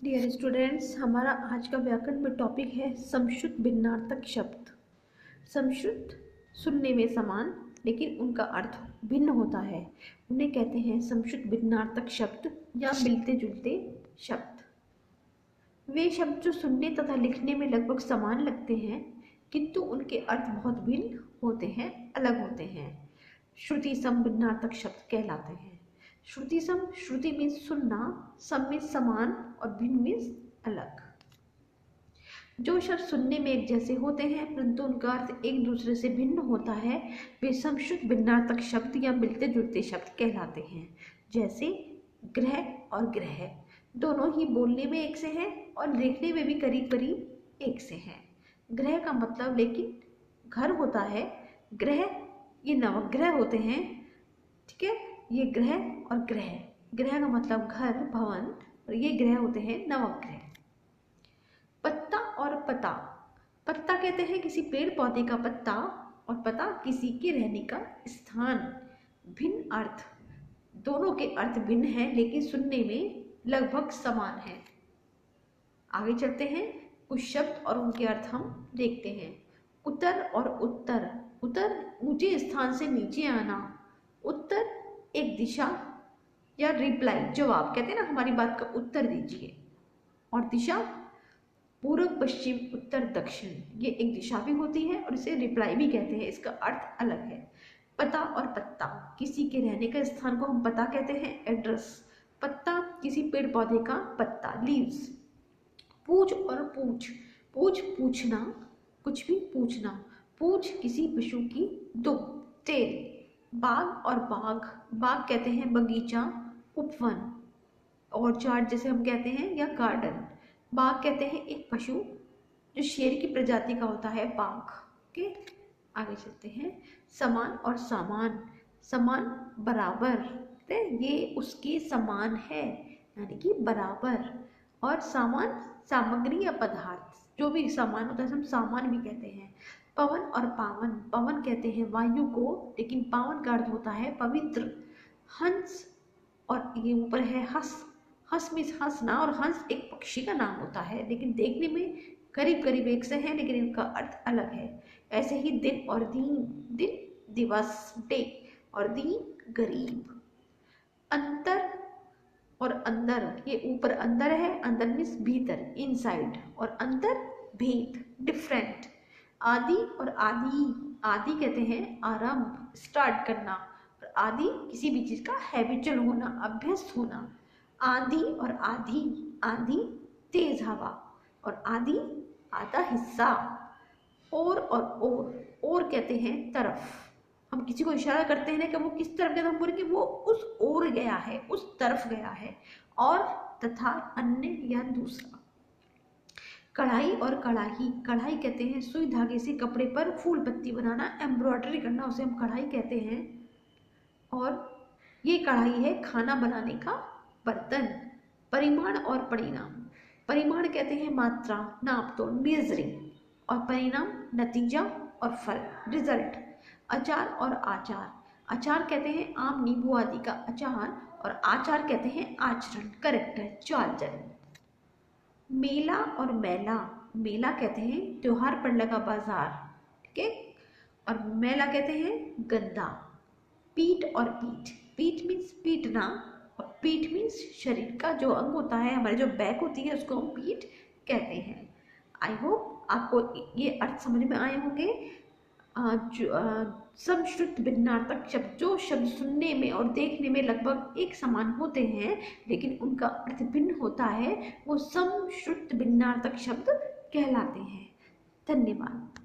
Dear students, हमारा आज का व्याकरण में टॉपिक है समश्रुत भिन्नार्थक शब्द। समश्रुत सुनने में समान लेकिन उनका अर्थ भिन्न होता है, उन्हें कहते हैं समश्रुत भिन्नार्थक शब्द या मिलते जुलते शब्द। वे शब्द जो सुनने तथा लिखने में लगभग समान लगते हैं किंतु उनके अर्थ बहुत भिन्न होते हैं, अलग होते हैं, श्रुति सम भिन्नार्थक शब्द कहलाते हैं। श्रुति सम, श्रुति मीन्स सुनना, सम मीन्स समान और भिन्न मीन्स अलग। जो शब्द सुनने में एक जैसे होते हैं परंतु उनका अर्थ एक दूसरे से भिन्न होता है वे समश्रुत भिन्नार्थक शब्द या मिलते जुलते शब्द कहलाते हैं। जैसे ग्रह और ग्रह दोनों ही बोलने में एक से हैं और लिखने में भी करीब करीब एक से हैं। ग्रह का मतलब लेकिन घर होता है, ग्रह ये नवग्रह होते हैं, ठीक है। ये ग्रह और ग्रह, ग्रह का मतलब घर, भवन, और ये ग्रह होते हैं नवग्रह। पत्ता और पता, पत्ता कहते हैं किसी पेड़ पौधे का पत्ता और पता किसी के रहने का स्थान। भिन्न अर्थ, दोनों के अर्थ भिन्न हैं लेकिन सुनने में लगभग समान है। आगे चलते हैं, कुछ शब्द और उनके अर्थ हम देखते हैं। उतर और उत्तर, उतर ऊंचे स्थान से नीचे आना, उत्तर एक दिशा या रिप्लाई, जवाब, कहते हैं ना हमारी बात का उत्तर दीजिए। और दिशा पूर्व पश्चिम उत्तर दक्षिण, ये एक दिशा भी होती है और इसे रिप्लाई भी कहते हैं, इसका अर्थ अलग है। पता और पत्ता, किसी के रहने का स्थान को हम पता कहते हैं, एड्रेस। पत्ता किसी पेड़ पौधे का पत्ता, लीव्स। पूछ और पूछ, पूछ पूछना, कुछ भी पूछना। पूछ किसी पशु की दुम, टेल। बाग और बाग, बाग कहते हैं बगीचा, उपवन, ऑर्चार्ड जैसे हम कहते हैं, या गार्डन। बाग कहते हैं एक पशु जो शेर की प्रजाति का होता है, बाघ के। आगे चलते हैं, समान और सामान, समान बराबर, ये उसके समान है यानी कि बराबर। और सामान सामग्री या पदार्थ, जो भी सामान होता है हम सामान भी कहते हैं। पवन और पावन, पवन कहते हैं वायु को लेकिन पावन का अर्थ होता है पवित्र। हंस और ये ऊपर है हंस, हंस मीन्स हंसना, और हंस एक पक्षी का नाम होता है लेकिन देखने में करीब करीब एक से हैं लेकिन इनका अर्थ अलग है। ऐसे ही दिन और दीन, दिन दिवस, डे, और दीन गरीब। अंतर और अंदर, ये ऊपर अंदर है, अंदर मीन्स भीतर, इनसाइड, और अंतर भेद, डिफरेंट। आदि और आदि, आदि कहते हैं आरंभ, स्टार्ट करना, और आदि किसी भी चीज का हैबिचुअल होना, अभ्यस्त होना। आदि और आधी, आधी तेज हवा, और आदि आधा हिस्सा। और और कहते हैं तरफ, हम किसी को इशारा करते हैं ना कि वो किस तरफ गया, तो हम बोलेंगे वो उस ओर गया है, उस तरफ गया है। और तथा अन्य या दूसरा। कढ़ाई और कढ़ाई, कढ़ाई कहते हैं सुई धागे से कपड़े पर फूल पत्ती बनाना, एम्ब्रॉयडरी करना, उसे हम कढ़ाई कहते हैं। और ये कढ़ाई है खाना बनाने का बर्तन। परिमाण और परिणाम, परिमाण कहते हैं मात्रा, नाप तोल, मेजरिंग, और परिणाम नतीजा और फल, रिजल्ट। अचार और आचार, अचार कहते हैं आम, नींबू आदि का अचार, और आचार कहते हैं आचरण, करेक्टर, चाल चलन। मेला और मेला, मेला कहते हैं त्योहार पर लगा बाजार, ठीक है, और मेला कहते हैं गंदा। पीठ और पीठ, पीठ मीन्स पीटना, और पीठ मीन्स शरीर का जो अंग होता है, हमारी जो बैक होती है उसको हम पीठ कहते हैं। आई होप आपको ये अर्थ समझ में आए होंगे। समश्रुत भिन्नार्थक शब्द, जो शब्द सुनने में और देखने में लगभग एक समान होते हैं लेकिन उनका अर्थ भिन्न होता है, वो समश्रुत भिन्नार्थक शब्द कहलाते हैं। धन्यवाद।